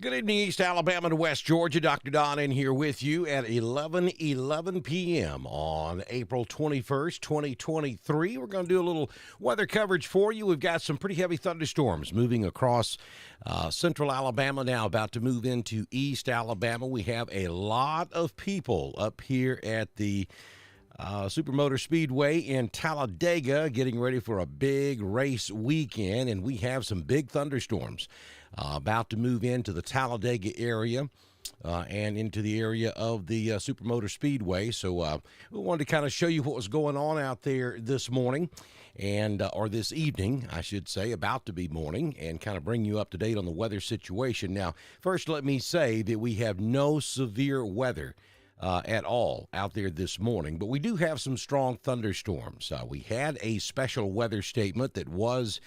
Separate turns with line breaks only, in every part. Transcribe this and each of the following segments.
Good evening, East Alabama to West Georgia. Dr. Don in here with you at 11 p.m. on April 21st, 2023. We're going to do a little weather coverage for you. We've got some pretty heavy thunderstorms moving across central Alabama now, about to move into East Alabama. We have a lot of people up here at the Supermotor Speedway in Talladega getting ready for a big race weekend, and we have some big thunderstorms about to move into the Talladega area and into the area of the Supermotor Speedway. So we wanted to kind of show you what was going on out there this morning, and or this evening, I should say, about to be morning, and kind of bring you up to date on the weather situation. Now, first, let me say that we have no severe weather at all out there this morning, but we do have some strong thunderstorms. We had a special weather statement that was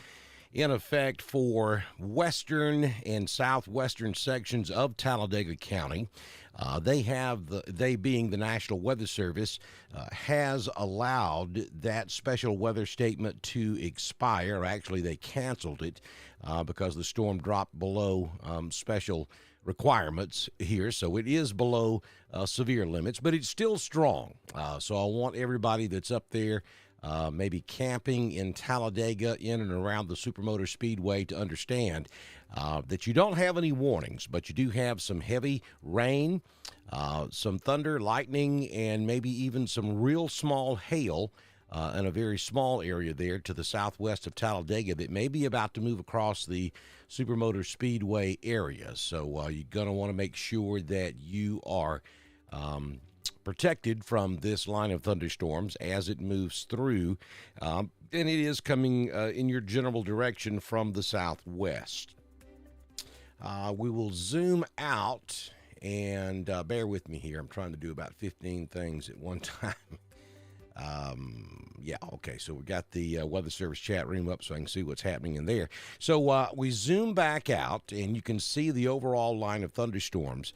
in effect for western and southwestern sections of Talladega County. They being the National Weather Service, has allowed that special weather statement to expire. Actually, they canceled it because the storm dropped below special requirements here, so it is below severe limits, but it's still strong. So I want everybody that's up there maybe camping in Talladega, in and around the Supermotor Speedway, to understand that you don't have any warnings, but you do have some heavy rain, some thunder, lightning, and maybe even some real small hail in a very small area there to the southwest of Talladega that may be about to move across the Supermotor Speedway area. So you're going to want to make sure that you are protected from this line of thunderstorms as it moves through. And it is coming in your general direction from the southwest. We will zoom out, and bear with me here. I'm trying to do about 15 things at one time. Okay, so we got the Weather Service chat room up so I can see what's happening in there. So we zoom back out, and you can see the overall line of thunderstorms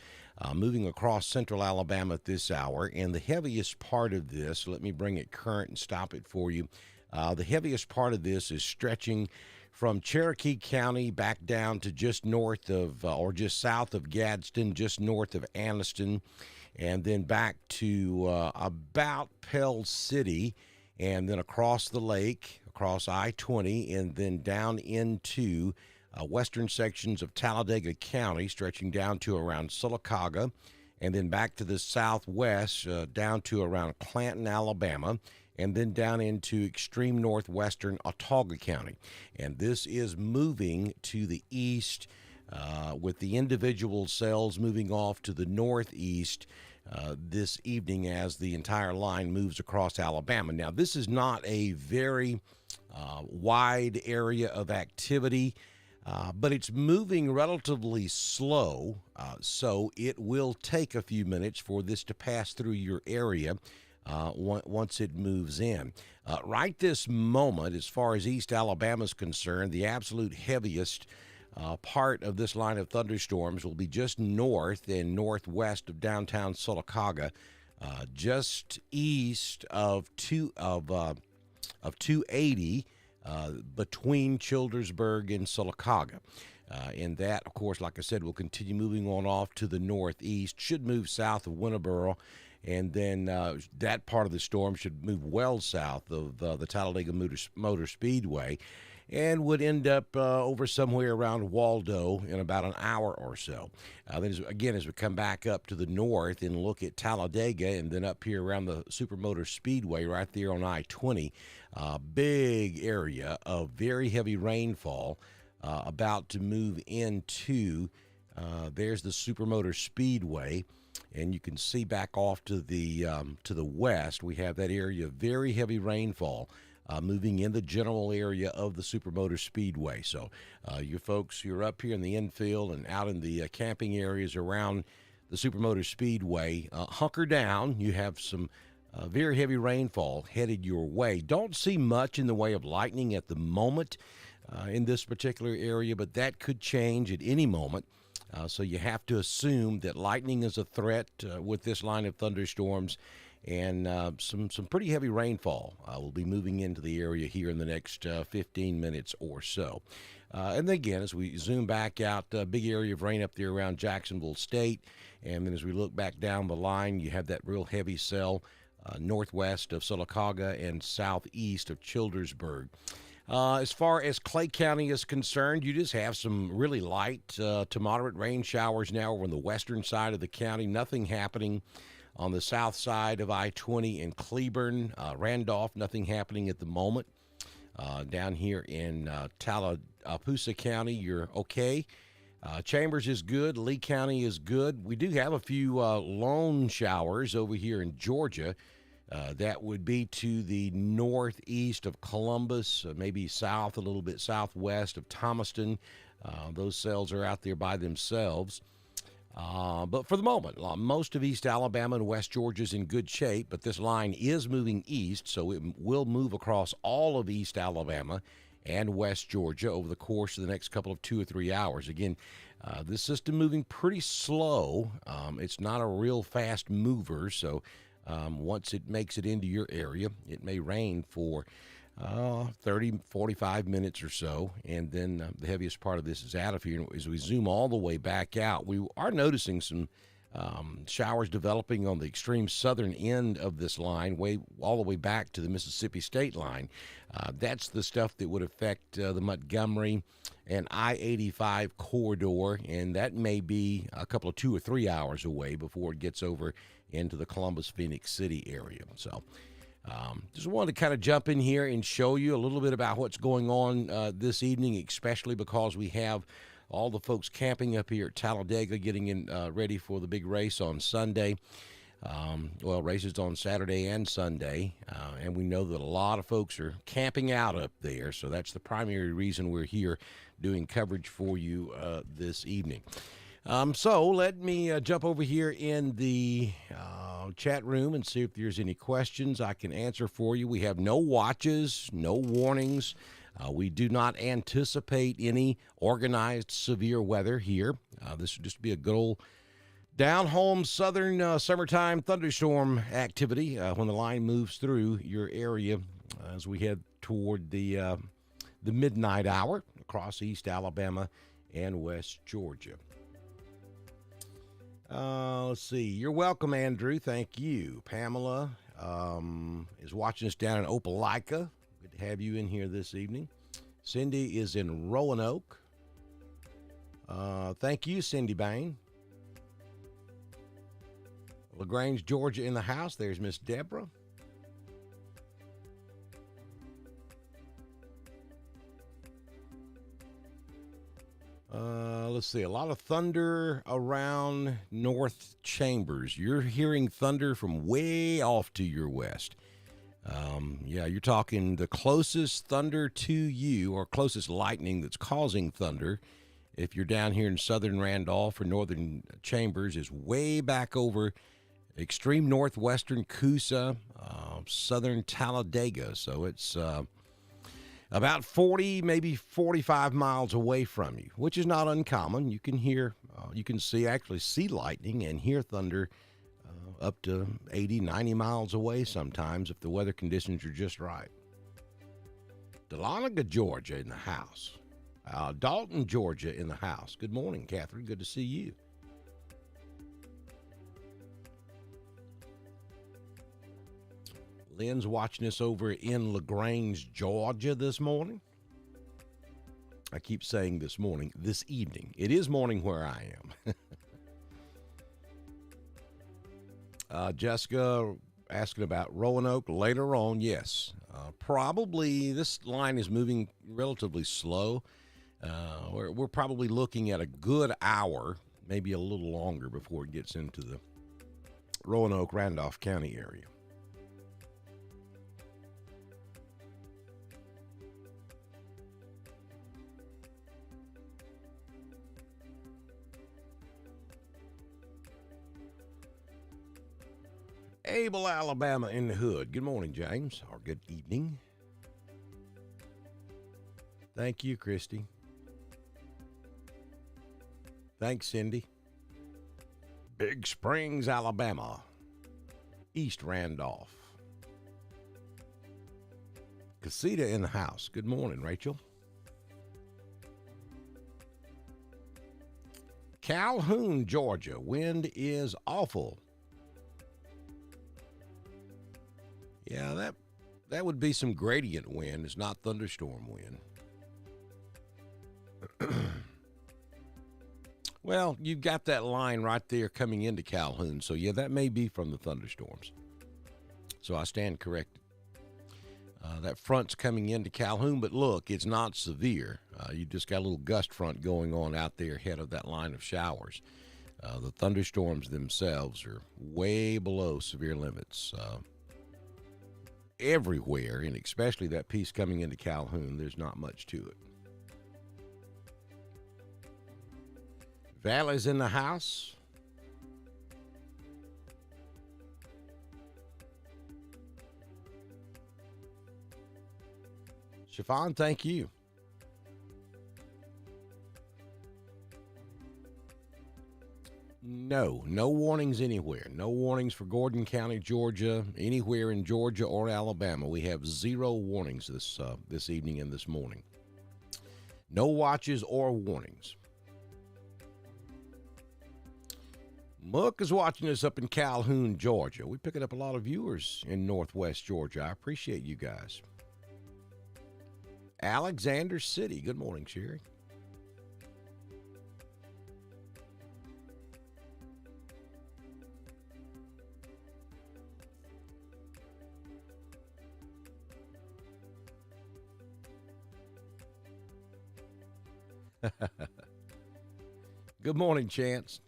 moving across central Alabama at this hour. And the heaviest part of this, let me bring it current and stop it for you. The heaviest part of this is stretching from Cherokee County back down to just north of, or just south of Gadsden, just north of Anniston, and then back to about Pell City, and then across the lake, across I-20, and then down into western sections of Talladega County, stretching down to around Sylacauga, and then back to the southwest, down to around Clanton, Alabama, and then down into extreme northwestern Autauga County. And this is moving to the east, with the individual cells moving off to the northeast this evening as the entire line moves across Alabama. Now, this is not a very wide area of activity, but it's moving relatively slow, so it will take a few minutes for this to pass through your area once it moves in. Right this moment, as far as East Alabama is concerned, the absolute heaviest part of this line of thunderstorms will be just north and northwest of downtown Sylacauga, just east of 280 between Childersburg and Sylacauga. And that, of course, like I said, will continue moving on off to the northeast, should move south of Winterboro, and then that part of the storm should move well south of the Talladega Motor Speedway, and would end up over somewhere around Waldo in about an hour or so. Then, as we come back up to the north and look at Talladega, and then up here around the Supermotor Speedway right there on I-20, big area of very heavy rainfall about to move into, there's the Supermotor Speedway. And you can see back off to the west, we have that area of very heavy rainfall moving in the general area of the Supermotor Speedway. So you folks, you're up here in the infield and out in the camping areas around the Supermotor Speedway, hunker down. You have some very heavy rainfall headed your way. Don't see much in the way of lightning at the moment in this particular area, but that could change at any moment. So you have to assume that lightning is a threat with this line of thunderstorms, and some pretty heavy rainfall will be moving into the area here in the next 15 minutes or so. And then again, as we zoom back out, big area of rain up there around Jacksonville State. And then as we look back down the line, you have that real heavy cell northwest of Sylacauga and southeast of Childersburg. As far as Clay County is concerned, you just have some really light to moderate rain showers now over on the western side of the county. Nothing happening on the south side of I-20 in Cleburne. Randolph, nothing happening at the moment. Down here in Tallapoosa County, you're okay. Chambers is good. Lee County is good. We do have a few lone showers over here in Georgia. That would be to the northeast of Columbus, maybe south, a little bit southwest of Thomaston. Those cells are out there by themselves. But for the moment, most of East Alabama and West Georgia is in good shape, but this line is moving east, so it will move across all of East Alabama and West Georgia over the course of the next couple of 2 or 3 hours. Again, this system moving pretty slow. It's not a real fast mover, so once it makes it into your area, it may rain for 30, 45 minutes or so, and then the heaviest part of this is out of here. As we zoom all the way back out, we are noticing some showers developing on the extreme southern end of this line, all the way back to the Mississippi state line. That's the stuff that would affect the Montgomery and I-85 corridor, and that may be a couple of 2 or 3 hours away before it gets over into the Columbus-Phoenix City area. So just wanted to kind of jump in here and show you a little bit about what's going on this evening, especially because we have all the folks camping up here at Talladega getting in ready for the big race on Sunday. Races on Saturday and Sunday, and we know that a lot of folks are camping out up there, so that's the primary reason we're here doing coverage for you this evening. So let me jump over here in the chat room and see if there's any questions I can answer for you. We have no watches, no warnings. We do not anticipate any organized severe weather here. This would just be a good old down-home southern summertime thunderstorm activity when the line moves through your area as we head toward the midnight hour across East Alabama and West Georgia. Let's see. You're welcome, Andrew. Thank you. Pamela is watching us down in Opelika. Good to have you in here this evening. Cindy is in Roanoke. Thank you, Cindy Bain. LaGrange, Georgia in the house. There's Miss Deborah. Let's see. A lot of thunder around North Chambers. You're hearing thunder from way off to your west. You're talking the closest thunder to you, or closest lightning that's causing thunder, if you're down here in southern Randolph or northern Chambers, is way back over extreme northwestern Coosa, southern Talladega. So it's about 40, maybe 45 miles away from you, which is not uncommon. You can hear, actually see lightning and hear thunder up to 80, 90 miles away sometimes if the weather conditions are just right. Dahlonega, Georgia in the house. Dalton, Georgia in the house. Good morning, Catherine. Good to see you. Lynn's watching us over in LaGrange, Georgia this morning. I keep saying this morning, this evening. It is morning where I am. Jessica asking about Roanoke later on. Yes, probably this line is moving relatively slow. We're probably looking at a good hour, maybe a little longer before it gets into the Roanoke, Randolph County area. Abel, Alabama in the hood. Good morning, James, or good evening. Thank you, Christy. Thanks, Cindy. Big Springs, Alabama. East Randolph. Casita in the house. Good morning, Rachel. Calhoun, Georgia. Wind is awful. Yeah, that would be some gradient wind. It's not thunderstorm wind. Well, you've got that line right there coming into Calhoun. So, yeah, that may be from the thunderstorms. So I stand corrected. That front's coming into Calhoun, but look, it's not severe. You just got a little gust front going on out there ahead of that line of showers. The thunderstorms themselves are way below severe limits. Everywhere, and especially that piece coming into Calhoun, there's not much to it. Valley's in the house. Chiffon, thank you. No warnings anywhere. No warnings for Gordon County, Georgia, anywhere in Georgia or Alabama. We have 0 warnings this evening and this morning. No watches or warnings. Mook is watching us up in Calhoun, Georgia. We're picking up a lot of viewers in Northwest Georgia. I appreciate you guys. Alexander City. Good morning, Sherry. Good morning, Chance.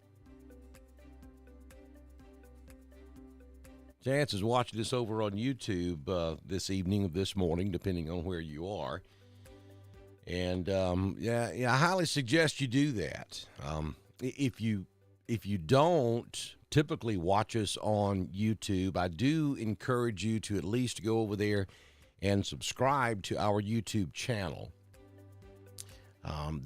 Chance is watching us over on YouTube this evening or this morning, depending on where you are. And I highly suggest you do that. If you don't typically watch us on YouTube, I do encourage you to at least go over there and subscribe to our YouTube channel.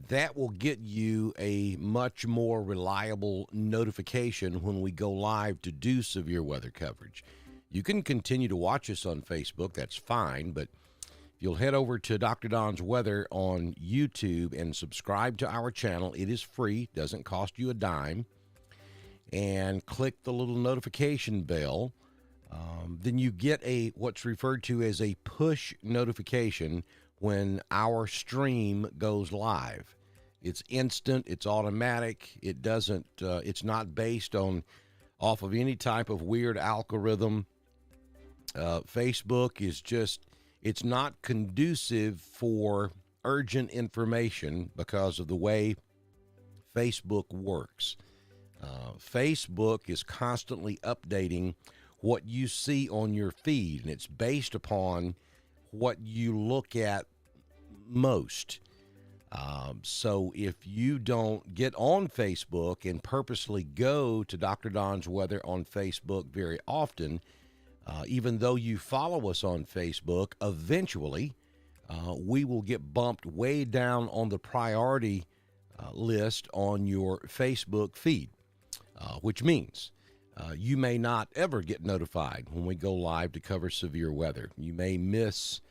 That will get you a much more reliable notification when we go live to do severe weather coverage. You can continue to watch us on Facebook, that's fine, but if you'll head over to Dr. Don's Weather on YouTube and subscribe to our channel, it is free, doesn't cost you a dime, and click the little notification bell, then you get what's referred to as a push notification when our stream goes live. It's instant, it's automatic, it's not based off of any type of weird algorithm. Facebook is it's not conducive for urgent information because of the way Facebook works. Facebook is constantly updating what you see on your feed, and it's based upon what you look at most. So if you don't get on Facebook and purposely go to Dr. Don's Weather on Facebook very often, even though you follow us on Facebook, eventually we will get bumped way down on the priority list on your Facebook feed, which means you may not ever get notified when we go live to cover severe weather. You may miss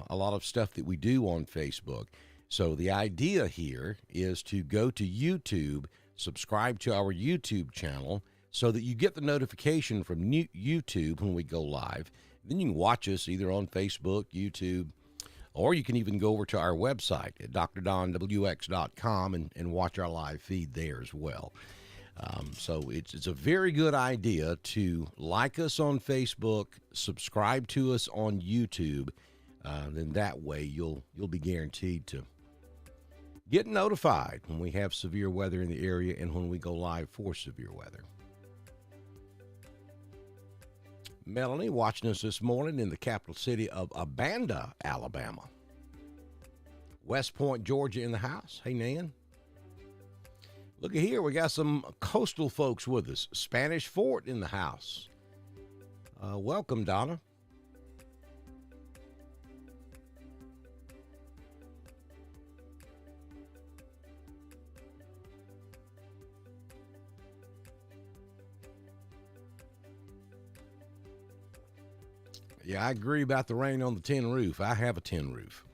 a lot of stuff that we do on Facebook. So the idea here is to go to YouTube, subscribe to our YouTube channel so that you get the notification from YouTube when we go live. Then you can watch us either on Facebook, YouTube, or you can even go over to our website at drdonwx.com and watch our live feed there as well. So it's a very good idea to like us on Facebook, subscribe to us on YouTube. Then that way you'll be guaranteed to get notified when we have severe weather in the area and when we go live for severe weather. Melanie watching us this morning in the capital city of Abanda, Alabama. West Point, Georgia in the house. Hey, Nan. Look at here. We got some coastal folks with us. Spanish Fort in the house. Welcome, Donna. Yeah, I agree about the rain on the tin roof. I have a tin roof.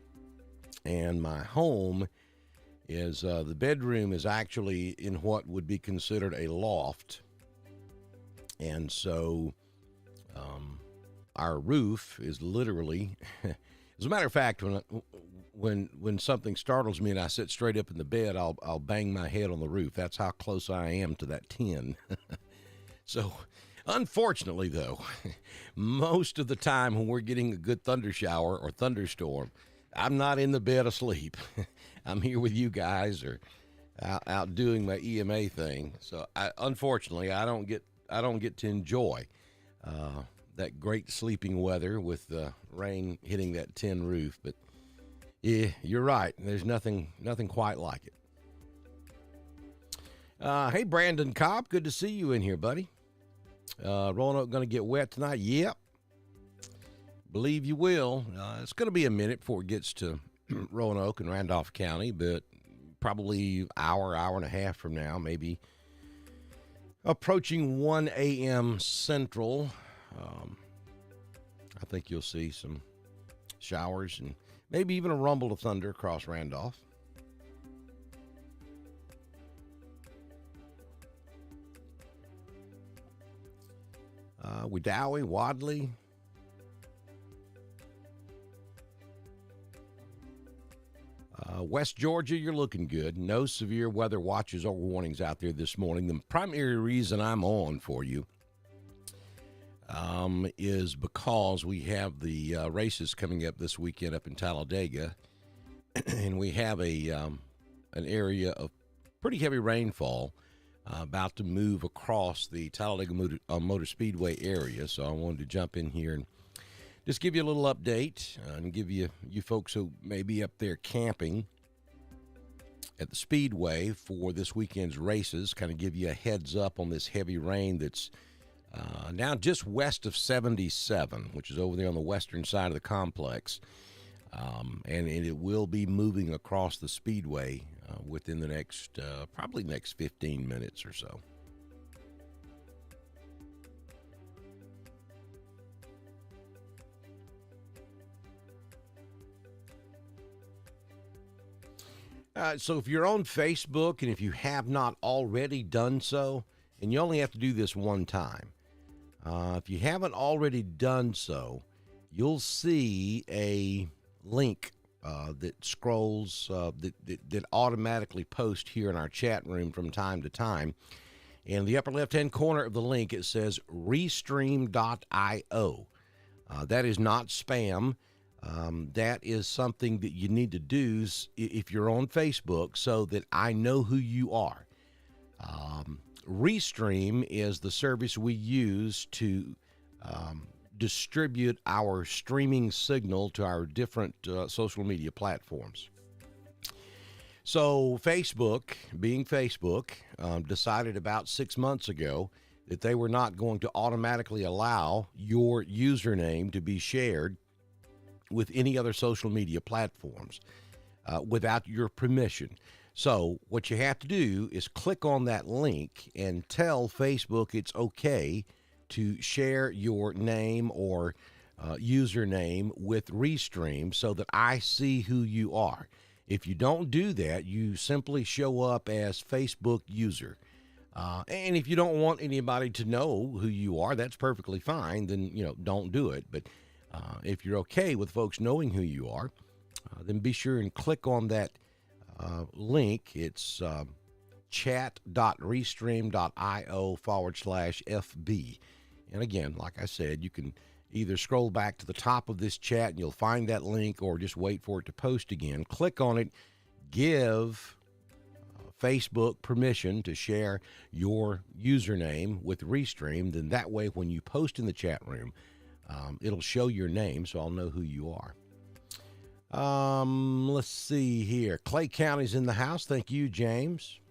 And my home is the bedroom is actually in what would be considered a loft. And so our roof is literally, as a matter of fact, when something startles me and I sit straight up in the bed, I'll bang my head on the roof. That's how close I am to that tin. So, unfortunately, though, most of the time when we're getting a good thunder shower or thunderstorm, I'm not in the bed asleep. I'm here with you guys or out doing my EMA thing. So, unfortunately, I don't get to enjoy that great sleeping weather with the rain hitting that tin roof. But yeah, you're right. There's nothing quite like it. Hey, Brandon Cobb, good to see you in here, buddy. Roanoke going to get wet tonight? Yep. Believe you will. It's going to be a minute before it gets to Roanoke and Randolph County, but probably hour and a half from now, maybe approaching 1 a.m. Central. I think you'll see some showers and maybe even a rumble of thunder across Randolph. Wedowee, Wadley. West Georgia, you're looking good. No severe weather watches or warnings out there this morning. The primary reason I'm on for you is because we have the races coming up this weekend up in Talladega, and we have an area of pretty heavy rainfall about to move across the Talladega Motor Speedway area. So I wanted to jump in here and just give you a little update and give you folks who may be up there camping at the Speedway for this weekend's races, kind of give you a heads up on this heavy rain that's now just west of 77, which is over there on the western side of the complex. And it will be moving across the Speedway within the next, probably next 15 minutes or so. So if you're on Facebook and if you have not already done so, and you only have to do this one time, if you haven't already done so, you'll see a link that scrolls, that automatically posts here in our chat room from time to time. In the upper left-hand corner of the link, it says Restream.io. That is not spam. That is something that you need to do if you're on Facebook so that I know who you are. Restream is the service we use to distribute our streaming signal to our different social media platforms. So Facebook, being Facebook, decided about 6 months ago that they were not going to automatically allow your username to be shared with any other social media platforms without your permission. So what you have to do is click on that link and tell Facebook it's okay to share your name or username with Restream so that I see who you are. If you don't do that, you simply show up as Facebook user. And if you don't want anybody to know who you are, that's perfectly fine. Then, don't do it. But if you're okay with folks knowing who you are, then be sure and click on that link. It's chat.restream.io/FB. And again, like I said, you can either scroll back to the top of this chat and you'll find that link, or just wait for it to post again. Click on it, give Facebook permission to share your username with Restream. Then that way, when you post in the chat room, it'll show your name, so I'll know who you are. Let's see here. Clay County's in the house. Thank you, James.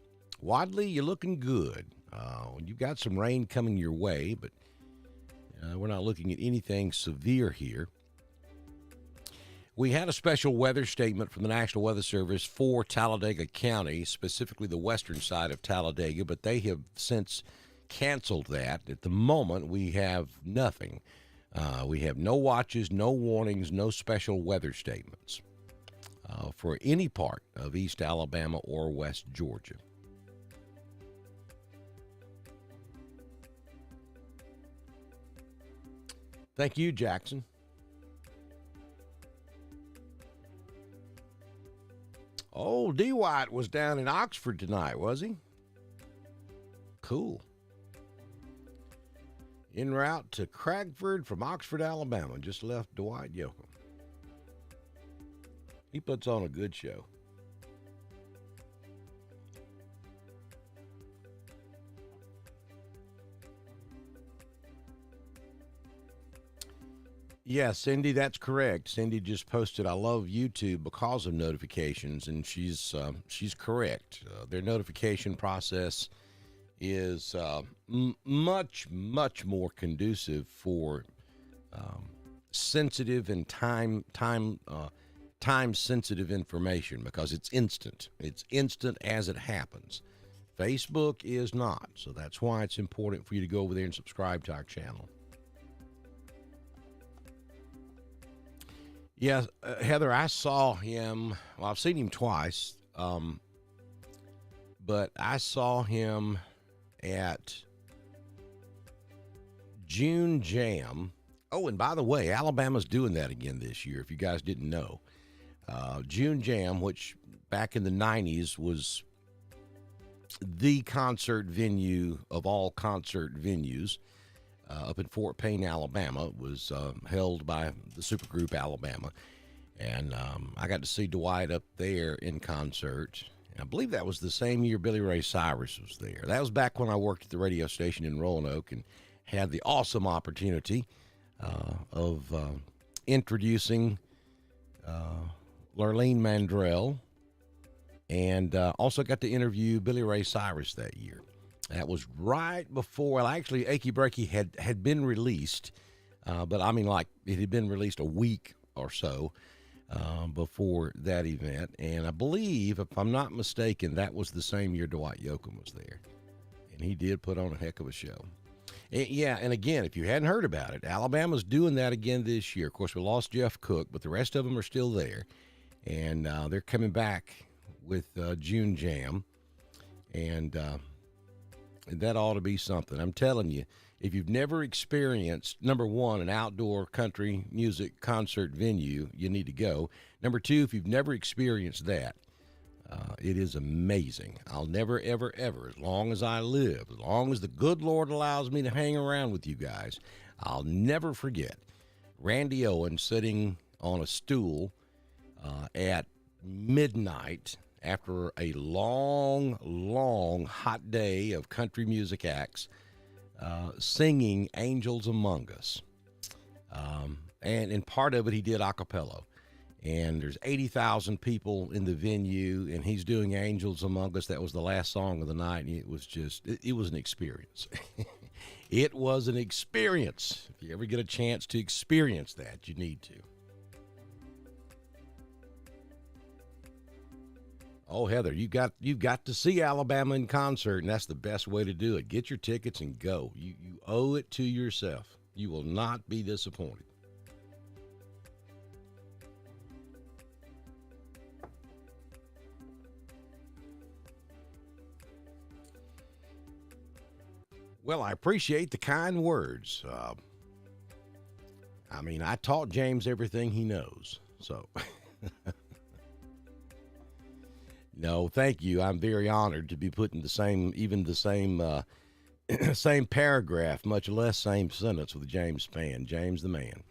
Wadley, you're looking good. You've got some rain coming your way, but we're not looking at anything severe here. We had a special weather statement from the National Weather Service for Talladega County, specifically the western side of Talladega, but they have since canceled that. At the moment, we have nothing. We have no watches, no warnings, no special weather statements. for any part of East Alabama or West Georgia. Thank you, Jackson. Oh, D. White was down in Oxford tonight, was he? Cool. En route to Cragford from Oxford, Alabama. Just left Dwight Yoakam. He puts on a good show. Yeah, Cindy, that's correct. Cindy just posted, "I love YouTube because of notifications," and she's correct. Their notification process is much more conducive for sensitive and time sensitive information because it's instant. It's instant as it happens. Facebook is not, so that's why it's important for you to go over there and subscribe to our channel. Yeah, Heather, I saw him. Well, I've seen him twice, but I saw him at June Jam. Oh, and by the way, Alabama's doing that again this year, if you guys didn't know. June Jam, which back in the 90s was the concert venue of all concert venues, up in Fort Payne, Alabama. It was held by the supergroup Alabama. And I got to see Dwight up there in concert. And I believe that was the same year Billy Ray Cyrus was there. That was back when I worked at the radio station in Roanoke and had the awesome opportunity of introducing Lurleen Mandrell, and also got to interview Billy Ray Cyrus that year. That was right before, well, actually, Achy Breaky had been released, but I mean, like, it had been released a week or so before that event. And I believe, if I'm not mistaken, that was the same year Dwight Yoakam was there. And he did put on a heck of a show. Yeah, and again, if you hadn't heard about it, Alabama's doing that again this year. Of course, we lost Jeff Cook, but the rest of them are still there. And they're coming back with June Jam. And that ought to be something. I'm telling you, if you've never experienced, number one, an outdoor country music concert venue, you need to go. Number two, if you've never experienced that, it is amazing. I'll never, ever, ever, as long as I live, as long as the good Lord allows me to hang around with you guys, I'll never forget Randy Owen sitting on a stool at midnight after a long hot day of country music acts, singing Angels Among Us. And in part of it, he did a cappella. And there's 80,000 people in the venue, and he's doing Angels Among Us. That was the last song of the night, and it was just, it was an experience. It was an experience. If you ever get a chance to experience that, you need to. Oh, Heather, you've got to see Alabama in concert, and that's the best way to do it. Get your tickets and go. You owe it to yourself. You will not be disappointed. Well, I appreciate the kind words. I mean, I taught James everything he knows, so... No, thank you. I'm very honored to be put in the same same paragraph, much less same sentence with James Spann. James the man.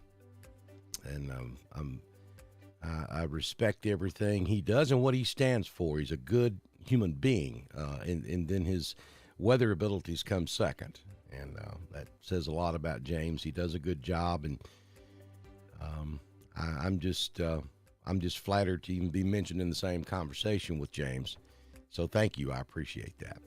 And I respect everything he does and what he stands for. He's a good human being, and then his weather abilities come second. And that says a lot about James. He does a good job, and I'm just flattered to even be mentioned in the same conversation with James. So thank you. I appreciate that.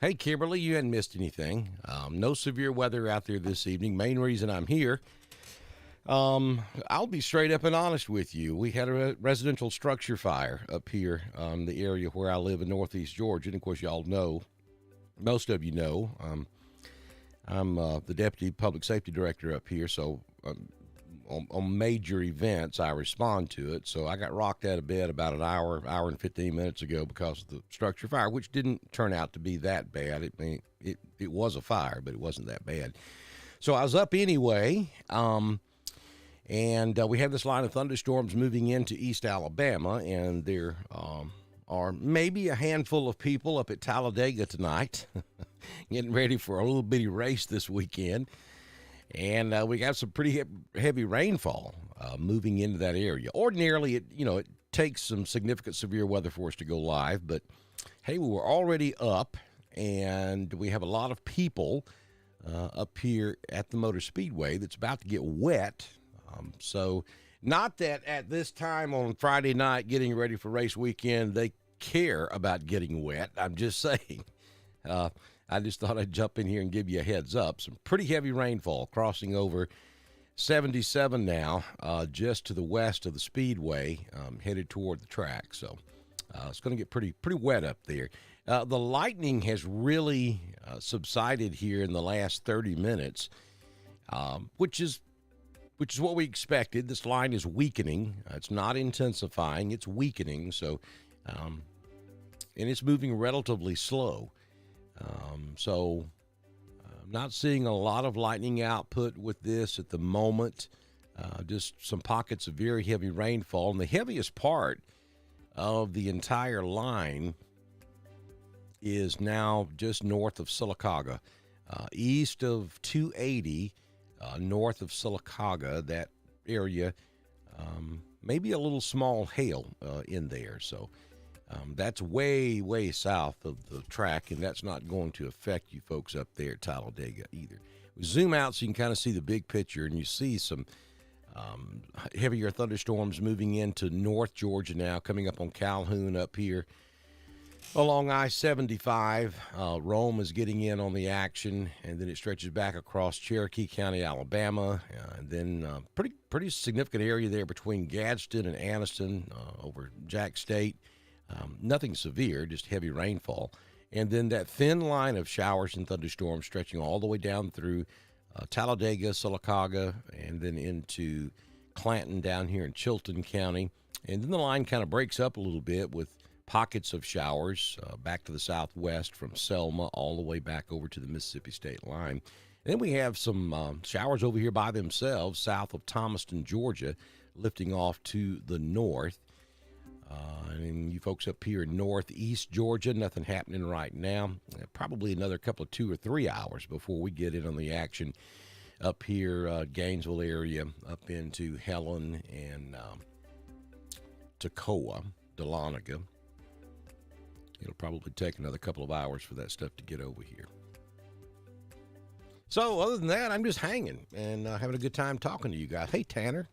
Hey, Kimberly, you hadn't missed anything. No severe weather out there this evening. Main reason I'm here, I'll be straight up and honest with you. We had a residential structure fire up here, the area where I live in Northeast Georgia. And of course, y'all know most of you know, I'm the deputy public safety director up here, so on major events, I respond to it. So I got rocked out of bed about an hour and 15 minutes ago because of the structure fire, which didn't turn out to be that bad. It was a fire, but it wasn't that bad. So I was up anyway, and we have this line of thunderstorms moving into East Alabama, and there are maybe a handful of people up at Talladega tonight getting ready for a little bitty race this weekend. And we got some pretty heavy rainfall moving into that area. Ordinarily, it takes some significant severe weather for us to go live. But, hey, we were already up, and we have a lot of people up here at the Motor Speedway that's about to get wet. So not that at this time on Friday night getting ready for race weekend they care about getting wet. I'm just saying. I just thought I'd jump in here and give you a heads up. Some pretty heavy rainfall crossing over 77 now, just to the west of the Speedway, headed toward the track. So it's going to get pretty wet up there. The lightning has really subsided here in the last 30 minutes, which is what we expected. This line is weakening. It's not intensifying. It's weakening. So, and it's moving relatively slow. So I'm not seeing a lot of lightning output with this at the moment. Just some pockets of very heavy rainfall. And the heaviest part of the entire line is now just north of Sylacauga, east of 280, north of Sylacauga, that area. Maybe a little small hail in there. So that's way, way south of the track, and that's not going to affect you folks up there at Talladega either. We zoom out so you can kind of see the big picture, and you see some heavier thunderstorms moving into North Georgia now, coming up on Calhoun up here along I-75. Rome is getting in on the action, and then it stretches back across Cherokee County, Alabama, and then pretty significant area there between Gadsden and Anniston over Jack State. Nothing severe, just heavy rainfall. And then that thin line of showers and thunderstorms stretching all the way down through Talladega, Sylacauga, and then into Clanton down here in Chilton County. And then the line kind of breaks up a little bit with pockets of showers back to the southwest from Selma all the way back over to the Mississippi state line. And then we have some showers over here by themselves south of Thomaston, Georgia, lifting off to the north. And you folks up here in northeast Georgia, nothing happening right now. Probably another couple of 2 or 3 hours before we get in on the action up here, Gainesville area, up into Helen and Toccoa, Dahlonega. It'll probably take another couple of hours for that stuff to get over here. So other than that, I'm just hanging and having a good time talking to you guys. Hey, Tanner.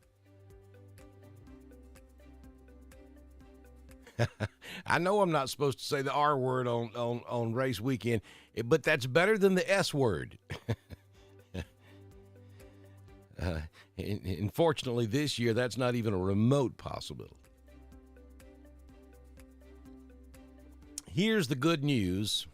I know I'm not supposed to say the R word on race weekend, but that's better than the S word. Unfortunately, this year, that's not even a remote possibility. Here's the good news.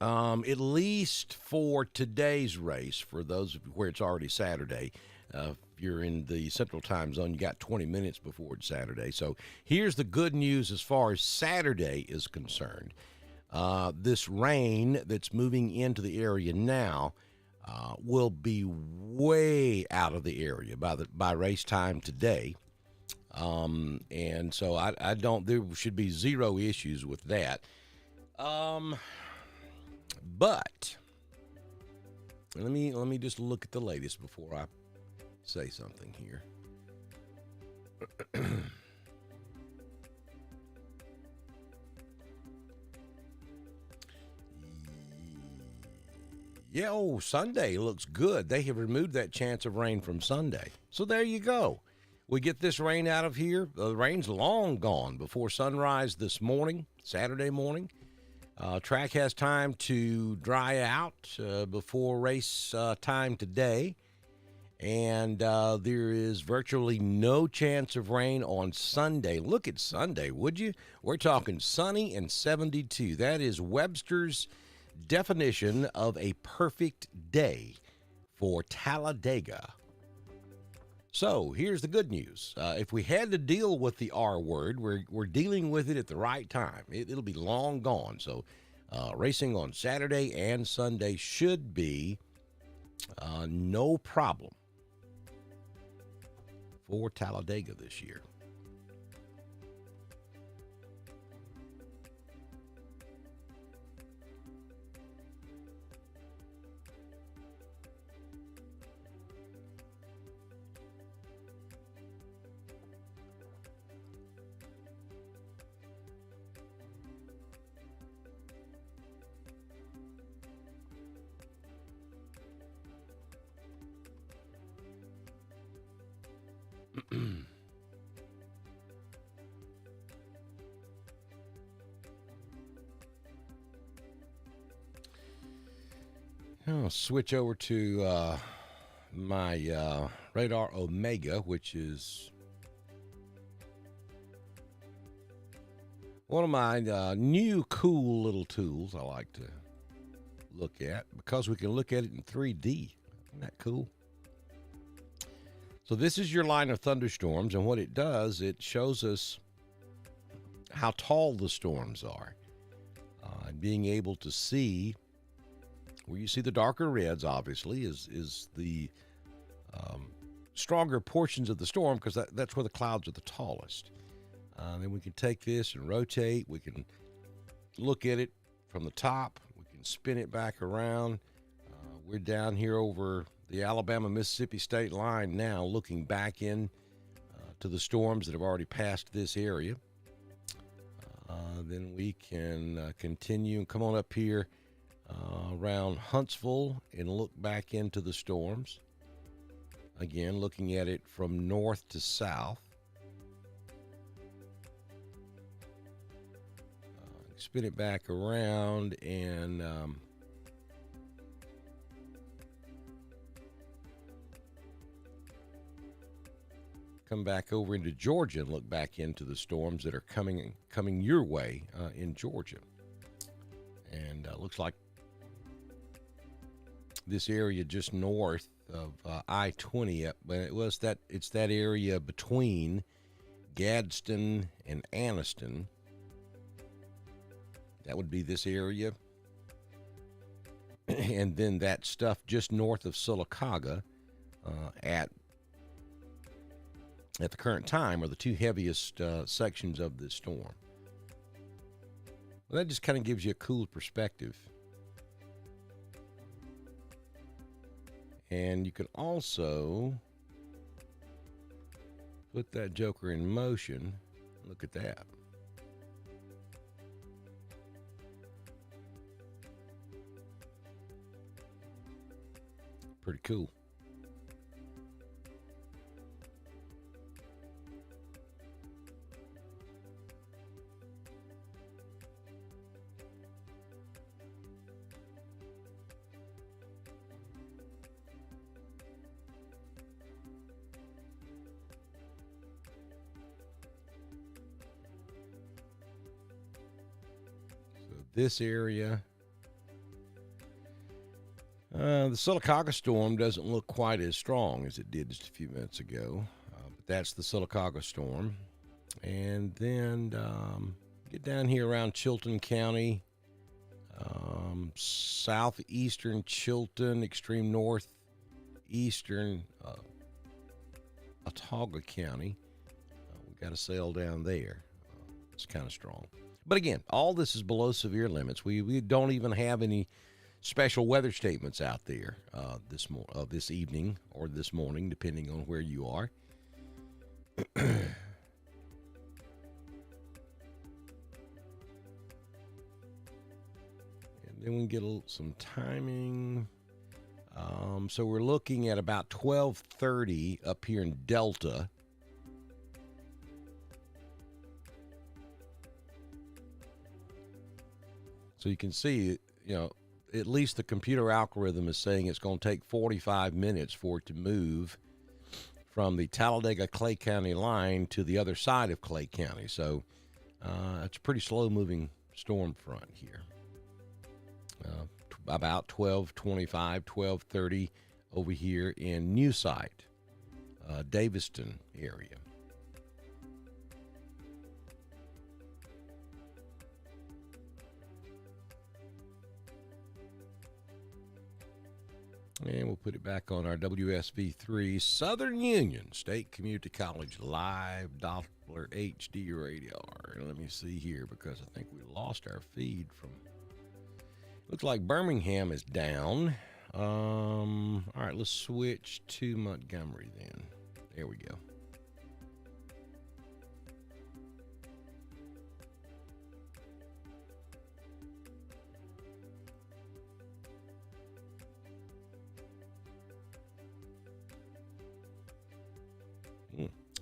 At least for today's race, for those of you where it's already Saturday, if you're in the Central Time Zone, you got 20 minutes before it's Saturday. So here's the good news as far as Saturday is concerned. This rain that's moving into the area now will be way out of the area by race time today. And so there should be zero issues with that. But let me just look at the latest before I say something here. Yeah, Sunday looks good. They have removed that chance of rain from Sunday. So there you go. We get this rain out of here. The rain's long gone before sunrise this morning, Saturday morning. Track has time to dry out before race time today. And there is virtually no chance of rain on Sunday. Look at Sunday, would you? We're talking sunny and 72. That is Webster's Definition of a perfect day for Talladega. So here's the good news. If we had to deal with the R word, we're dealing with it at the right time. It'll be long gone. So racing on Saturday and Sunday should be no problem for Talladega this year. I'll switch over to my Radar Omega, which is one of my new cool little tools I like to look at because we can look at it in 3D. Isn't that cool? So this is your line of thunderstorms, and what it does, it shows us how tall the storms are. Being able to see, where you see the darker reds, obviously, is the stronger portions of the storm because that's where the clouds are the tallest. Then we can take this and rotate. We can look at it from the top. We can spin it back around. We're down here over the Alabama-Mississippi state line now, looking back in to the storms that have already passed this area. Then we can continue and come on up here around Huntsville and look back into the storms. Again, looking at it from north to south. Spin it back around and come back over into Georgia and look back into the storms that are coming your way in Georgia. And looks like this area just north of I-20, but it's that area between Gadsden and Anniston. That would be this area. And then that stuff just north of Sylacauga at the current time are the two heaviest sections of this storm. Well, that just kind of gives you a cool perspective. And you can also put that joker in motion. Look at that. Pretty cool. This area, the Sylacauga storm doesn't look quite as strong as it did just a few minutes ago, but that's the Sylacauga storm. And then get down here around Chilton County, southeastern Chilton, extreme northeastern Autauga County. We got a sail down there. It's kind of strong. But again, all this is below severe limits. We don't even have any special weather statements out there this evening or this morning, depending on where you are. And then we get some timing. So we're looking at about 12:30 up here in Delta. So you can see, at least the computer algorithm is saying it's going to take 45 minutes for it to move from the Talladega-Clay County line to the other side of Clay County. So it's a pretty slow-moving storm front here. about 12:25, 12:30 over here in New Site, Daviston area. And we'll put it back on our WSB3 Southern Union State Community College live Doppler HD radar. Let me see here because I think we lost our feed from. Looks like Birmingham is down. All right, let's switch to Montgomery then. There we go.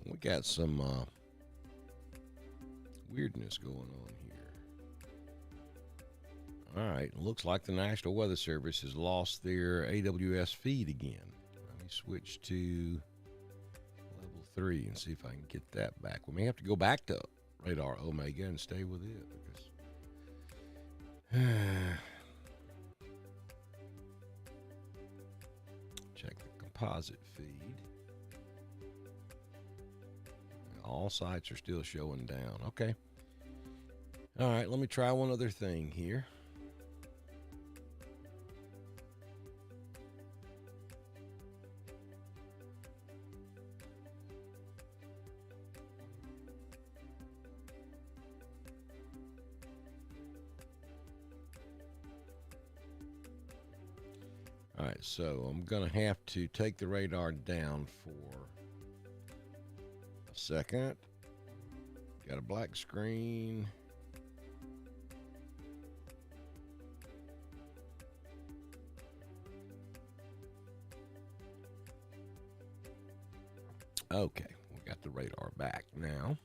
We got some weirdness going on here. All right, looks like the National Weather Service has lost their AWS feed again. Let me switch to level 3 and see if I can get that back. We may have to go back to Radar Omega and stay with it because check the composite feed. All sites are still showing down. Okay. All right, let me try one other thing here. All right, so I'm going to have to take the radar down for a second. Got a black screen. Okay, we got the radar back now.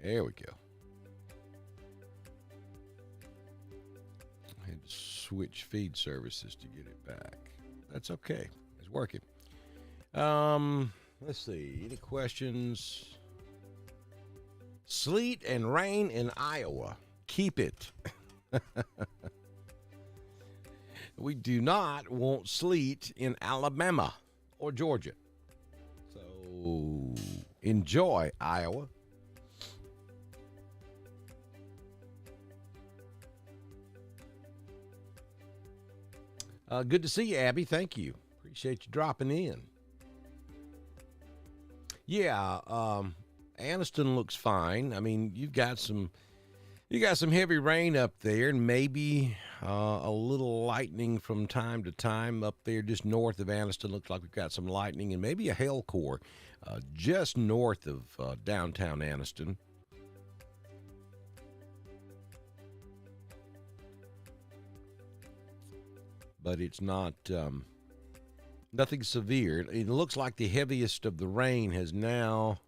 There we go. I had to switch feed services to get it back. That's okay. It's working. Let's see. Any questions? Sleet and rain in Iowa. Keep it. We do not want sleet in Alabama or Georgia. So enjoy, Iowa. Good to see you, Abby. Thank you. Appreciate you dropping in. Yeah, Anniston looks fine. I mean, you got some heavy rain up there, and maybe a little lightning from time to time up there just north of Anniston. Looks like we've got some lightning and maybe a hail core just north of downtown Anniston. But it's not nothing severe. It looks like the heaviest of the rain has now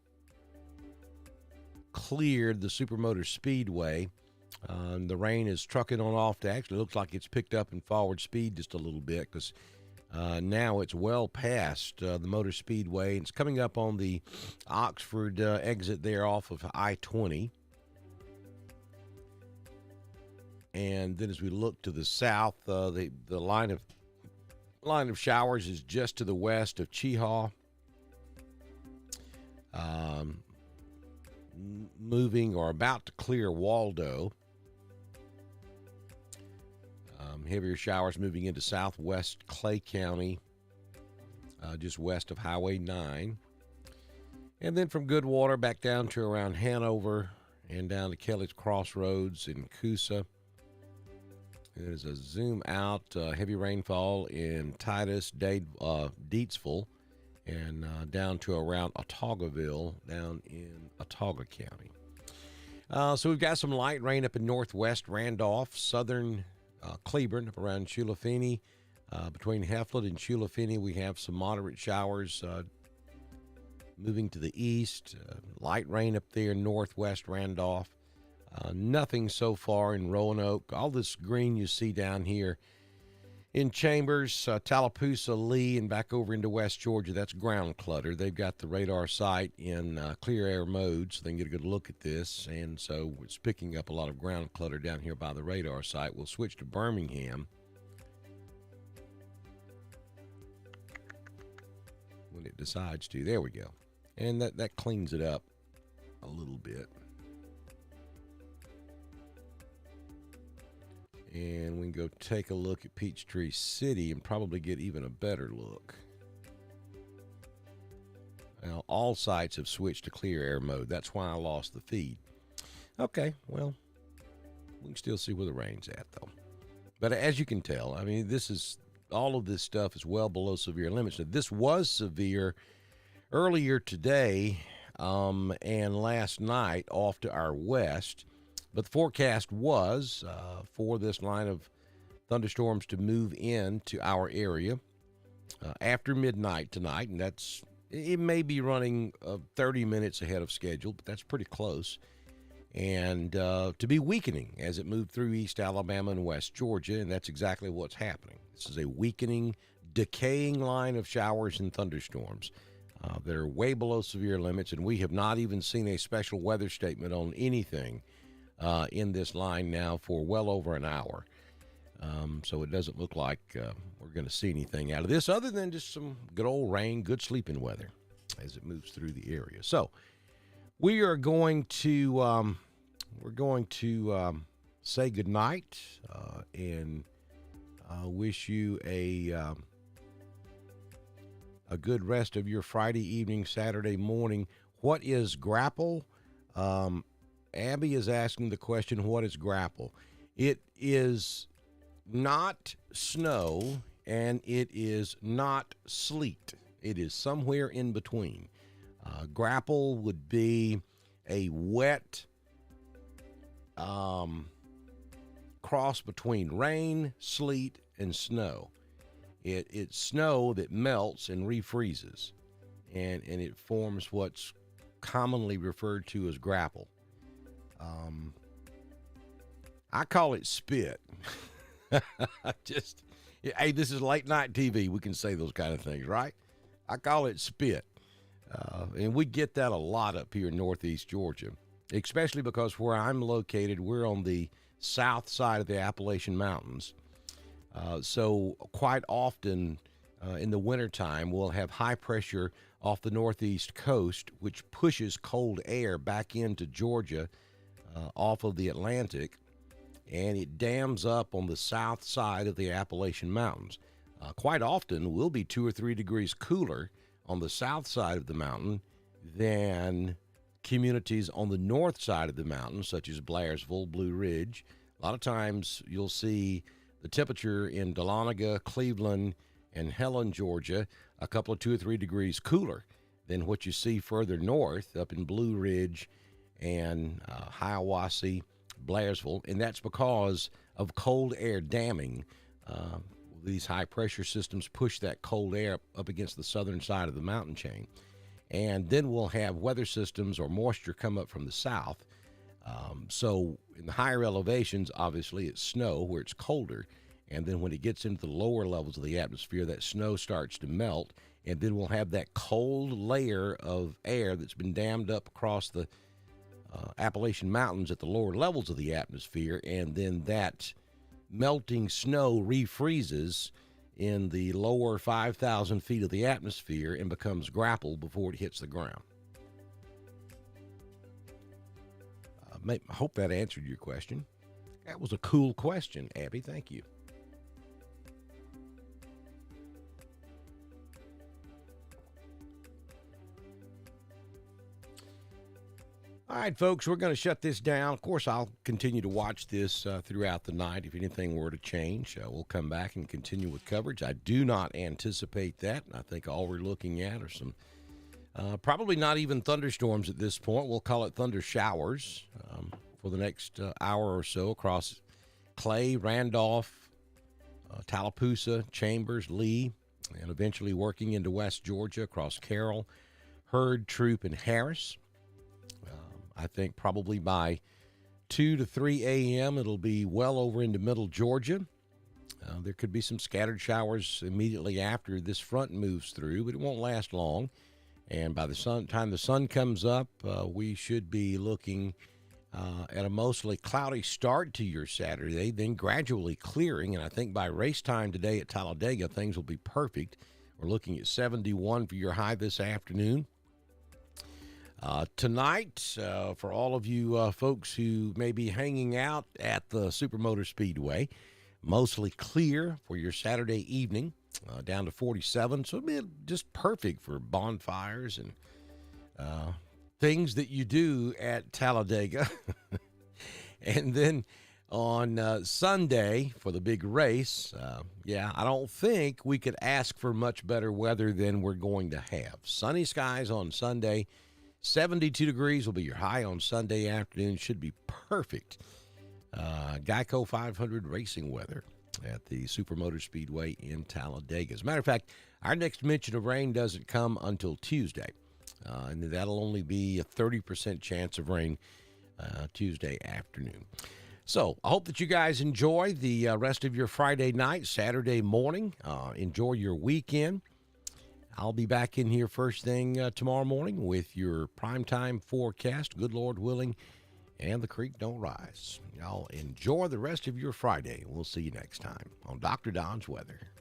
cleared the Supermotor Speedway. The rain is trucking on off to actually looks like it's picked up in forward speed just a little bit because now it's well past the Motor Speedway. It's coming up on the Oxford exit there off of I-20. And then as we look to the south, the line of showers is just to the west of Cheehaw. Moving or about to clear Waldo. Heavier showers moving into southwest Clay County, just west of Highway 9. And then from Goodwater back down to around Hanover and down to Kelly's Crossroads in Coosa. There's a zoom out, heavy rainfall in Titus, Deatsville, and down to around Otaugaville down in Autauga County. So we've got some light rain up in northwest Randolph, southern Cleburne, up around Chulafini. Between Heflin and Chulafini, we have some moderate showers moving to the east. Light rain up there in northwest Randolph. Nothing so far in Roanoke. All this green you see down here In Chambers, Tallapoosa, Lee, and back over into West Georgia, that's ground clutter. They've got the radar site in clear air mode, so they can get a good look at this. And so it's picking up a lot of ground clutter down here by the radar site. We'll switch to Birmingham when it decides to. There we go. And that cleans it up a little bit. And we can go take a look at Peachtree City and probably get even a better look. Now, all sites have switched to clear air mode. That's why I lost the feed. Okay, well, we can still see where the rain's at, though. But as you can tell, I mean, all of this stuff is well below severe limits. Now, this was severe earlier today and last night off to our west. But the forecast was for this line of thunderstorms to move into our area after midnight tonight, and it may be running 30 minutes ahead of schedule, but that's pretty close. And to be weakening as it moved through East Alabama and West Georgia, and that's exactly what's happening. This is a weakening, decaying line of showers and thunderstorms that are way below severe limits, and we have not even seen a special weather statement on anything in this line now for well over an hour. So it doesn't look like we're going to see anything out of this other than just some good old rain, good sleeping weather as it moves through the area. So we are going to say goodnight and wish you a good rest of your Friday evening, Saturday morning. What is grapple? Abby is asking the question, what is grapple? It is not snow and it is not sleet. It is somewhere in between. Grapple would be a wet cross between rain, sleet, and snow. It's snow that melts and refreezes, and it forms what's commonly referred to as grapple. I call it spit. Hey, this is late night TV. We can say those kind of things, right? I call it spit. And we get that a lot up here in Northeast Georgia, especially because where I'm located, we're on the south side of the Appalachian Mountains. So quite often in the wintertime, we'll have high pressure off the northeast coast, which pushes cold air back into Georgia off of the Atlantic, and it dams up on the south side of the Appalachian Mountains. Quite often, we'll be 2 or 3 degrees cooler on the south side of the mountain than communities on the north side of the mountain, such as Blairsville, Blue Ridge. A lot of times, you'll see the temperature in Dahlonega, Cleveland, and Helen, Georgia, a couple of 2 or 3 degrees cooler than what you see further north up in Blue Ridge and Hiawassee, Blairsville, and that's because of cold air damming. These high pressure systems push that cold air up against the southern side of the mountain chain, and then we'll have weather systems or moisture come up from the south. So in the higher elevations, obviously it's snow where it's colder, and then when it gets into the lower levels of the atmosphere, that snow starts to melt, and then we'll have that cold layer of air that's been dammed up across the Appalachian Mountains at the lower levels of the atmosphere, and then that melting snow refreezes in the lower 5,000 feet of the atmosphere and becomes grapple before it hits the ground. I hope that answered your question. That was a cool question, Abby. Thank you. All right, folks, we're going to shut this down. Of course, I'll continue to watch this throughout the night. If anything were to change, we'll come back and continue with coverage. I do not anticipate that. I think all we're looking at are some probably not even thunderstorms at this point. We'll call it thunder showers for the next hour or so across Clay, Randolph, Tallapoosa, Chambers, Lee, and eventually working into West Georgia across Carroll, Hurd, Troup, and Harris. I think probably by 2 to 3 a.m. it'll be well over into middle Georgia. There could be some scattered showers immediately after this front moves through, but it won't last long. And by the time the sun comes up, we should be looking at a mostly cloudy start to your Saturday, then gradually clearing. And I think by race time today at Talladega, things will be perfect. We're looking at 71 for your high this afternoon. Tonight, for all of you folks who may be hanging out at the Supermotor Speedway, mostly clear for your Saturday evening, down to 47. So it'll be just perfect for bonfires and things that you do at Talladega. And then on Sunday for the big race, I don't think we could ask for much better weather than we're going to have. Sunny skies on Sunday. 72 degrees will be your high on Sunday afternoon. Should be perfect. Geico 500 racing weather at the Supermotor Speedway in Talladega. As a matter of fact, our next mention of rain doesn't come until Tuesday. And that'll only be a 30% chance of rain Tuesday afternoon. So I hope that you guys enjoy the rest of your Friday night, Saturday morning. Enjoy your weekend. I'll be back in here first thing tomorrow morning with your primetime forecast, good Lord willing, and the creek don't rise. Y'all enjoy the rest of your Friday. We'll see you next time on Dr. Don's Weather.